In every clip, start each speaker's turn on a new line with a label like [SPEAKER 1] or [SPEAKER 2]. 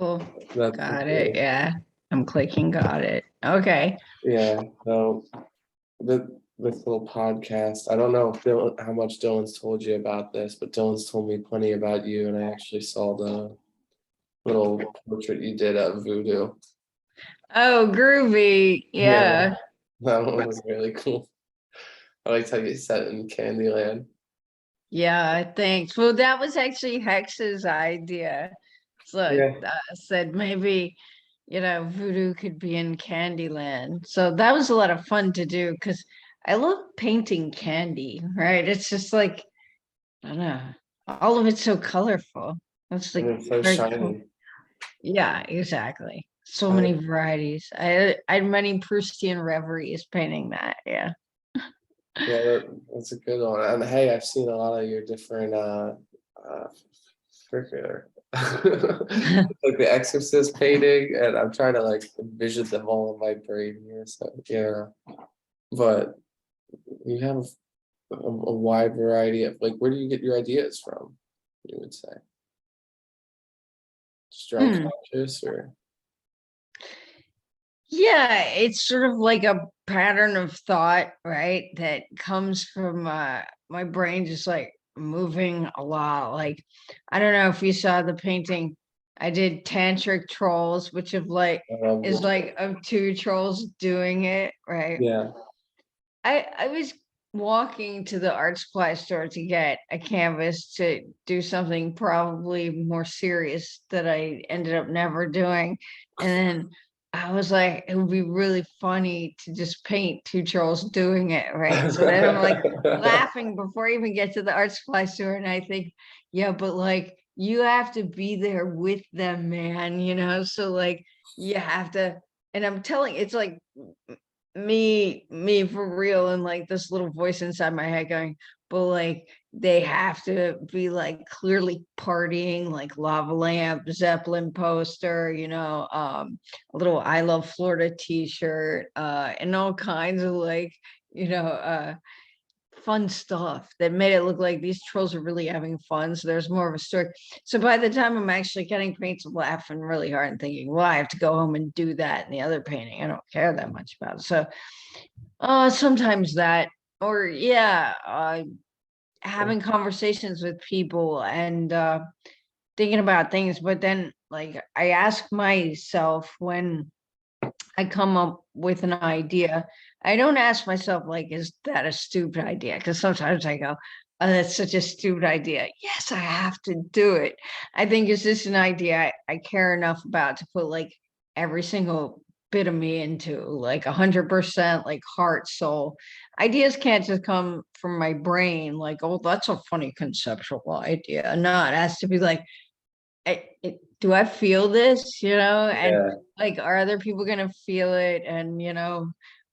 [SPEAKER 1] Cool.
[SPEAKER 2] That's
[SPEAKER 1] Got it.
[SPEAKER 2] cool.
[SPEAKER 1] Yeah. I'm clicking. Got it. Okay.
[SPEAKER 2] Yeah. So this little podcast, I don't know if how much Dylan's told you about this, but Dylan's told me plenty about you, and I actually saw the little portrait you did of Voodoo.
[SPEAKER 1] Oh, groovy.
[SPEAKER 2] Yeah,
[SPEAKER 1] Yeah.
[SPEAKER 2] that one was really cool. I liked how you set it in Candyland.
[SPEAKER 1] Yeah. Thanks. Well, that was actually Hex's idea. So
[SPEAKER 2] Yeah.
[SPEAKER 1] I said maybe, Voodoo could be in Candyland. So that was a lot of fun to do because I love painting candy, right? It's just like, I don't know, all of it's so colorful. It's
[SPEAKER 2] And
[SPEAKER 1] like
[SPEAKER 2] it's so
[SPEAKER 1] very cool.
[SPEAKER 2] shiny.
[SPEAKER 1] Yeah, exactly. So
[SPEAKER 2] I,
[SPEAKER 1] many varieties. I had many Proustian reveries painting that. Yeah.
[SPEAKER 2] yeah, that's a good one. And hey, I've seen a lot of your different fricker. Like the Exorcist painting, and I'm trying to like envision them all in my brain here. So yeah, but you have a wide variety of like, where do you get your ideas from? You would say just your
[SPEAKER 1] Hmm.
[SPEAKER 2] unconscious, or
[SPEAKER 1] Yeah, it's sort of like a pattern of thought, right? That comes from my brain just like moving a lot. Like, I don't know if you saw the painting. I did tantric trolls, which is
[SPEAKER 2] which,
[SPEAKER 1] like of two trolls doing it, right?
[SPEAKER 2] yeah,
[SPEAKER 1] I was walking to the art supply store to get a canvas to do something probably more serious that I ended up never doing. And then I was like, it would be really funny to just paint two trolls doing it, right? So then I'm like laughing before I even get to the art supply store. And I think, yeah, but like you have to be there with them, man, So like you have to, and I'm telling, it's like me for real, and like this little voice inside my head going, but like they have to be like clearly partying, like lava lamp, Zeppelin poster, a little I love Florida t-shirt, and all kinds of like, fun stuff that made it look like these trolls are really having fun. So there's more of a story. So by the time I'm actually getting paints, I'm laughing really hard and thinking, well, I have to go home and do that in the other painting. I don't care that much about it. So sometimes that, or yeah, having conversations with people and thinking about things. But then like I ask myself when I come up with an idea, I don't ask myself, like, is that a stupid idea? Because sometimes I go, oh, that's such a stupid idea. Yes, I have to do it. I think, is this an idea I care enough about to put like every single bit of me into, like 100%, like heart, soul. Ideas can't just come from my brain, like, oh, that's a funny conceptual idea. No, it has to be like, do I feel this, and
[SPEAKER 2] yeah,
[SPEAKER 1] like, are other people going to feel it? And,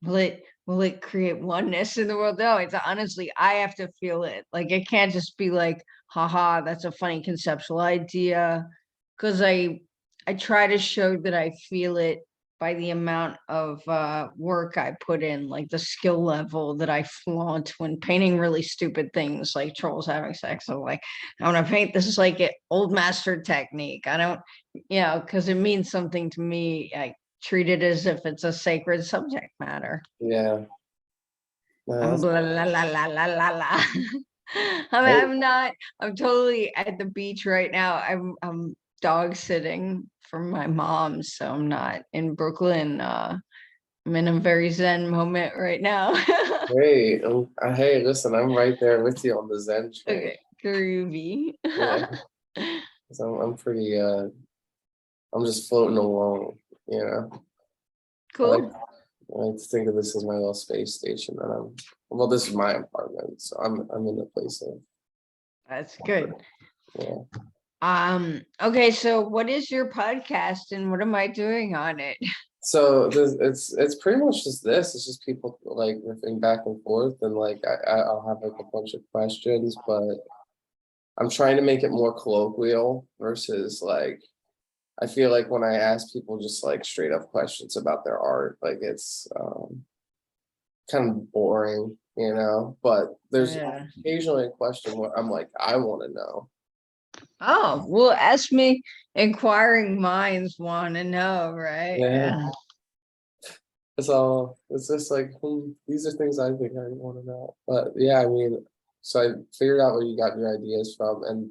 [SPEAKER 1] will it create oneness in the world? No, it's honestly, I have to feel it. Like, it can't just be like, haha, that's a funny conceptual idea. Cause I try to show that I feel it by the amount of work I put in, like the skill level that I flaunt when painting really stupid things like trolls having sex. I'm like, I want to paint this is like an old master technique. I don't, because it means something to me. I treat it as if it's a sacred subject matter.
[SPEAKER 2] yeah. No,
[SPEAKER 1] I'm
[SPEAKER 2] that's
[SPEAKER 1] blah la la la la la la.
[SPEAKER 2] hey,
[SPEAKER 1] I'm not. I'm totally at the beach right now. I'm dog sitting for my mom, so I'm not in Brooklyn. I'm in a very zen moment right now.
[SPEAKER 2] great. Hey, listen, I'm right there with you on the Zen train.
[SPEAKER 1] Okay, groovy.
[SPEAKER 2] Yeah, 'cause I'm pretty. I'm just floating along. You know, I like
[SPEAKER 1] Cool.
[SPEAKER 2] I like to think of this as my little space station that I'm. Well, this is my apartment, so I'm in a place of.
[SPEAKER 1] That's good.
[SPEAKER 2] Yeah.
[SPEAKER 1] Okay, so what is your podcast and what am I doing on it?
[SPEAKER 2] So it's pretty much just this. It's just people like riffing back and forth, and like I'll have like a bunch of questions, but I'm trying to make it more colloquial versus like I feel like when I ask people just like straight up questions about their art, like it's kind of boring. But there's
[SPEAKER 1] Yeah.
[SPEAKER 2] occasionally a question where I'm like, I want to know.
[SPEAKER 1] Oh, well, ask me. Inquiring minds want to know, right?
[SPEAKER 2] Yeah.
[SPEAKER 1] Yeah.
[SPEAKER 2] So it's just like, these are things I think I want to know. But yeah, I mean, so I figured out where you got your ideas from, and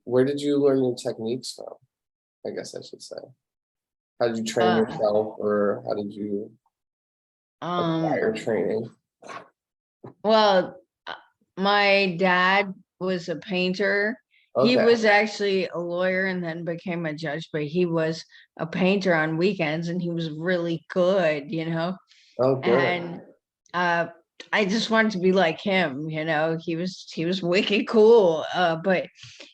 [SPEAKER 2] where did you learn your techniques from? I guess I should say. How did you train
[SPEAKER 1] Uh,
[SPEAKER 2] yourself, or how did you
[SPEAKER 1] um,
[SPEAKER 2] acquire training?
[SPEAKER 1] well, my dad was a painter. He
[SPEAKER 2] Okay.
[SPEAKER 1] was actually a lawyer and then became a judge, but he was a painter on weekends and he was really good,
[SPEAKER 2] Oh, good.
[SPEAKER 1] and uh I just wanted to be like him, he was wicked cool. But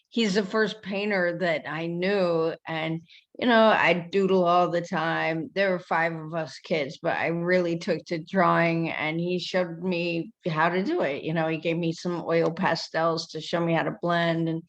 [SPEAKER 1] he's the first painter that I knew, and I doodle all the time. There were five of us kids, but I really took to drawing, and he showed me how to do it. He gave me some oil pastels to show me how to blend, and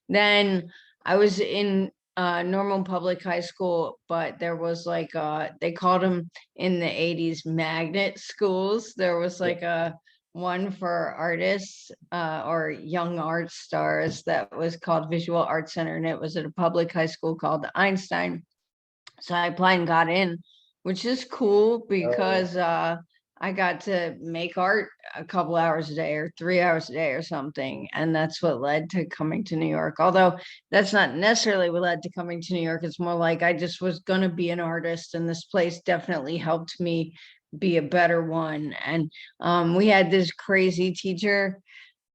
[SPEAKER 1] then I was in normal public high school, but there was like they called them in the 80s magnet schools. There was like a one for artists or young art stars that was called Visual Arts Center, and it was at a public high school called Einstein. So I applied and got in, which is cool
[SPEAKER 2] Oh,
[SPEAKER 1] because I got to make art a couple hours a day or 3 hours a day or something. And that's what led to coming to New York. Although that's not necessarily what led to coming to New York. It's more like I just was going to be an artist, and this place definitely helped me be a better one. And we had this crazy teacher,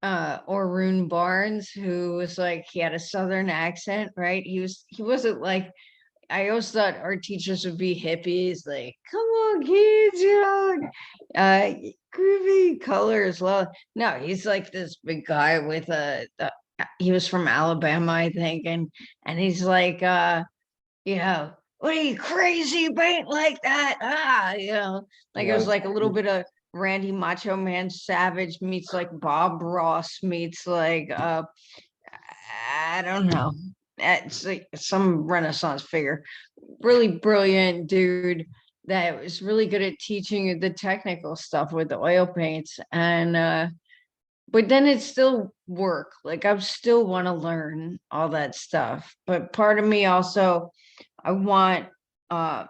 [SPEAKER 1] Orun Barnes, who was like, he had a Southern accent, right? He wasn't like, I always thought our teachers would be hippies, like, come on, kids, uh, groovy colors. Well, no, he's like this big guy with he was from Alabama, I think, and he's like, what are you crazy, paint like that? Like it was
[SPEAKER 2] that's
[SPEAKER 1] like a little bit of Randy Macho Man Savage meets like Bob Ross meets like I don't know. It's like some Renaissance figure. Really brilliant dude that was really good at teaching the technical stuff with the oil paints. And but then it's still work. Like I still want to learn all that stuff. But part of me also, I want uh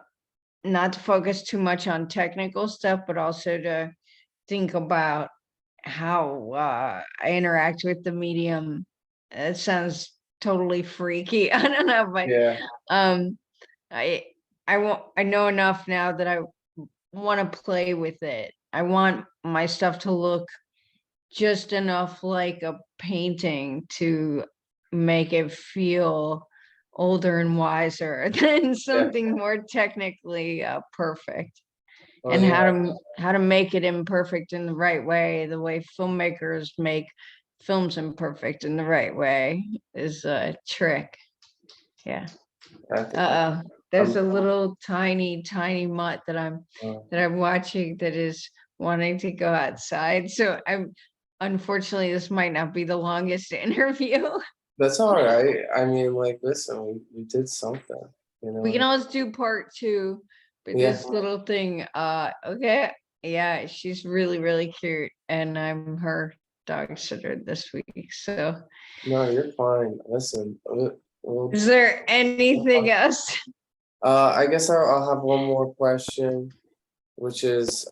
[SPEAKER 1] not to focus too much on technical stuff, but also to think about how I interact with the medium. It sounds totally freaky. I don't know, but
[SPEAKER 2] yeah.
[SPEAKER 1] um, I I know enough now that I want to play with it. I want my stuff to look just enough like a painting to make it feel older and wiser than
[SPEAKER 2] Yeah.
[SPEAKER 1] something more technically perfect.
[SPEAKER 2] Oh
[SPEAKER 1] And
[SPEAKER 2] yeah.
[SPEAKER 1] how to make it imperfect in the right way, the way filmmakers make films imperfect in the right way is a trick. Yeah.
[SPEAKER 2] I think
[SPEAKER 1] There's
[SPEAKER 2] I'm.
[SPEAKER 1] a little tiny mutt
[SPEAKER 2] Uh,
[SPEAKER 1] that I'm watching that is wanting to go outside. So I'm unfortunately this might not be the longest interview.
[SPEAKER 2] that's all right. I mean, like, listen, we did something. You
[SPEAKER 1] We can
[SPEAKER 2] know.
[SPEAKER 1] always do part two, but
[SPEAKER 2] Yeah.
[SPEAKER 1] this little thing, okay. Yeah, she's really cute, and I'm her dog sitter this week. So
[SPEAKER 2] No, you're fine. Listen.
[SPEAKER 1] is there anything else?
[SPEAKER 2] I guess I'll have one more question, which is,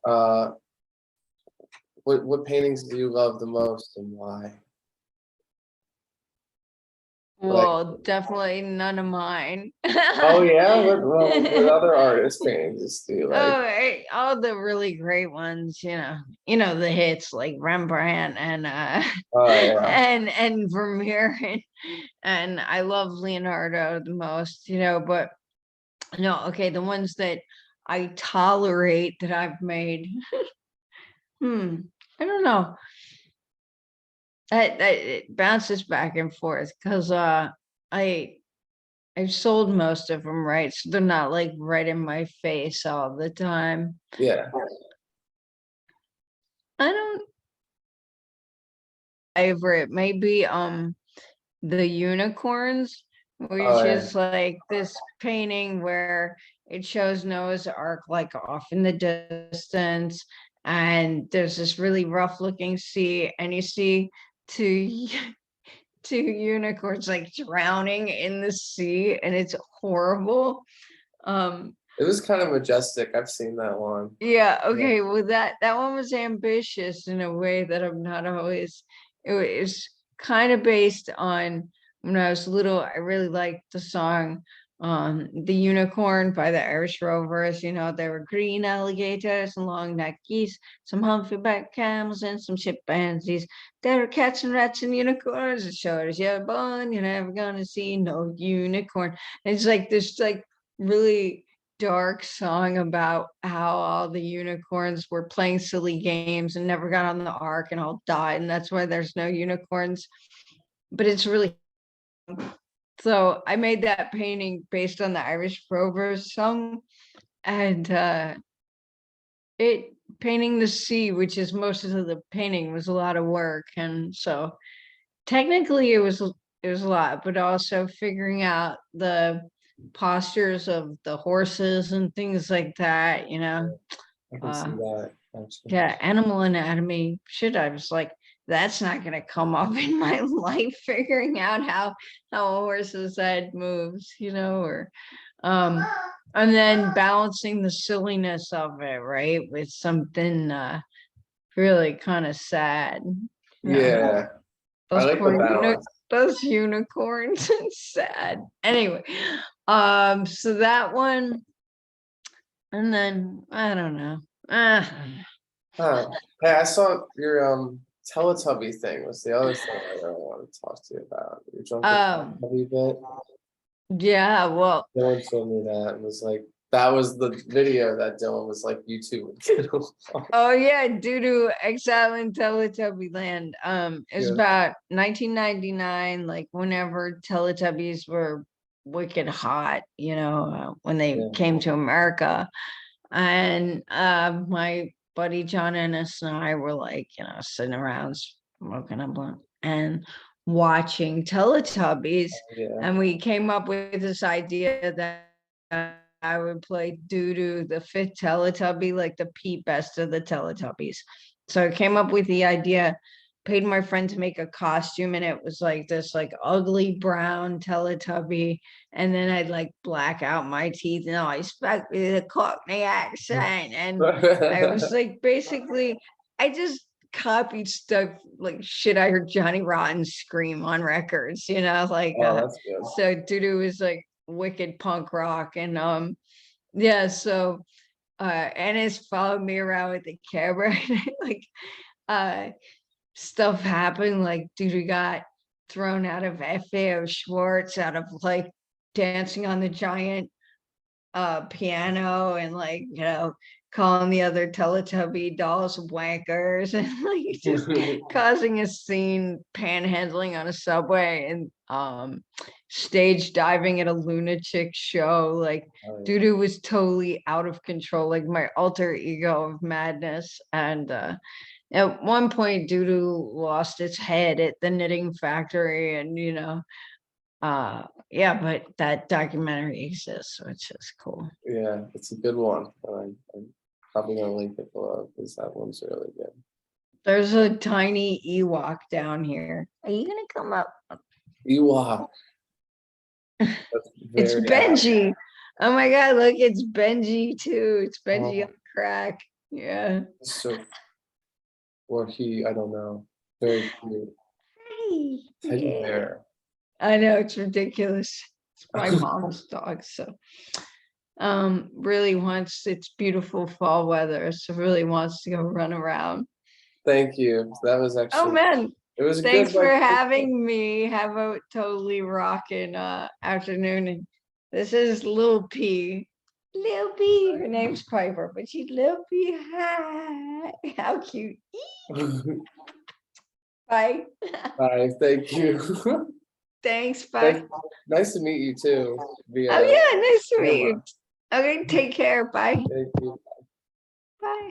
[SPEAKER 2] what paintings do you love the most and why? Like,
[SPEAKER 1] Well, definitely none of mine.
[SPEAKER 2] oh yeah, what other artist paintings do you like?
[SPEAKER 1] Oh, all the really great ones, the hits like Rembrandt and
[SPEAKER 2] Oh yeah,
[SPEAKER 1] and Vermeer, and I love Leonardo the most, but no, okay, the ones that I tolerate that I've made. Hmm, I don't know. It bounces back and forth because I I've sold most of them, right? So they're not like right in my face all the time.
[SPEAKER 2] yeah.
[SPEAKER 1] I don't favorite maybe the unicorns,
[SPEAKER 2] Oh
[SPEAKER 1] which
[SPEAKER 2] yeah,
[SPEAKER 1] is like this painting where it shows Noah's Ark like off in the distance, and there's this really rough looking sea, and you see two two unicorns like drowning in the sea, and it's horrible.
[SPEAKER 2] It was kind of majestic. I've seen that one.
[SPEAKER 1] Yeah, okay, well that one was ambitious in a way that I'm not always. It was kind of based on when I was little. I really liked the song The Unicorn by the Irish Rovers. You know, there were green alligators and long-necked geese, some humpback camels and some chimpanzees. There were cats and rats and unicorns. As short as you're born, you're never gonna see no unicorn. And it's like this like really dark song about how all the unicorns were playing silly games and never got on the ark and all died, and that's why there's no unicorns. But it's really, so I made that painting based on the Irish Rovers song, and it painting the sea, which is most of the painting, was a lot of work, and so technically it was a lot, but also figuring out the postures of the horses and things like that, you know.
[SPEAKER 2] I can see that. Actually.
[SPEAKER 1] Yeah, animal anatomy. Shit, I was like, that's not gonna come up in my life, figuring out how a horse's head moves, you know, or and then balancing the silliness of it, right, with something really kind of sad.
[SPEAKER 2] Yeah, I
[SPEAKER 1] Those
[SPEAKER 2] like the
[SPEAKER 1] poor
[SPEAKER 2] balance.
[SPEAKER 1] those unicorns. It's sad. Anyway, so that one, and then I don't know.
[SPEAKER 2] Huh. Hey, I saw your Teletubby thing was the other thing I really wanted to talk to you about. Your drunken
[SPEAKER 1] Um,
[SPEAKER 2] Teletubby bit.
[SPEAKER 1] yeah, well,
[SPEAKER 2] Dylan showed me that and was like, that was the video that Dylan was like, you two would get along.
[SPEAKER 1] oh yeah, due to Exile in Teletubby Land. It was
[SPEAKER 2] Yeah.
[SPEAKER 1] about 1999, like whenever Teletubbies were wicked hot, you know, when they
[SPEAKER 2] Yeah.
[SPEAKER 1] came to America. And my buddy John Ennis and I were like, you know, sitting around smoking a blunt and watching Teletubbies.
[SPEAKER 2] Yeah.
[SPEAKER 1] And we came up with this idea that I would play Doo-Doo, the fifth Teletubby, like the Pete Best of the Teletubbies. So I came up with the idea, paid my friend to make a costume, and it was like this like ugly brown Teletubby. And then I'd like black out my teeth and I spoke with a Cockney accent. And I was like, basically, I just copied stuff like shit I heard Johnny Rotten scream on records, you know, like
[SPEAKER 2] Oh, that's good.
[SPEAKER 1] so Doo-Doo was like wicked punk rock. And yeah, so Ennis followed me around with the camera and like stuff happened, like Doo-Doo got thrown out of FAO Schwartz, out of like dancing on the giant piano, and like, you know, calling the other Teletubby dolls wankers, and like just causing a scene, panhandling on a subway, and stage diving at a lunatic show. Like
[SPEAKER 2] Oh, yeah.
[SPEAKER 1] Doo-Doo was totally out of control, like my alter ego of madness. And at one point Doo-Doo lost its head at the knitting factory, and you know, yeah, but that documentary exists, which is cool.
[SPEAKER 2] Yeah, it's a good one. I'm probably gonna link it below because that one's really good.
[SPEAKER 1] There's a tiny Ewok down here. Are you gonna come up?
[SPEAKER 2] Ewok.
[SPEAKER 1] It's Benji. Oh my god, look, it's Benji too. It's Benji on crack. Yeah.
[SPEAKER 2] So, or I don't know. Very cute.
[SPEAKER 1] Hey.
[SPEAKER 2] Teddy
[SPEAKER 1] Yeah.
[SPEAKER 2] bear.
[SPEAKER 1] I know, it's ridiculous. It's my mom's dog, so really wants, it's beautiful fall weather, so really wants to go run around.
[SPEAKER 2] Thank you. That was actually.
[SPEAKER 1] Oh man,
[SPEAKER 2] It was
[SPEAKER 1] thanks
[SPEAKER 2] good,
[SPEAKER 1] for
[SPEAKER 2] like,
[SPEAKER 1] having me. Have a totally rocking afternoon. And this is Lil P. Lil P. Her name's Piper, but she's Lil P. Hi. How cute. Bye.
[SPEAKER 2] Bye. Thank you.
[SPEAKER 1] Thanks. Bye.
[SPEAKER 2] Nice to meet you too.
[SPEAKER 1] Oh yeah, nice to meet you. Okay, take care. Bye.
[SPEAKER 2] Thank you.
[SPEAKER 1] Bye.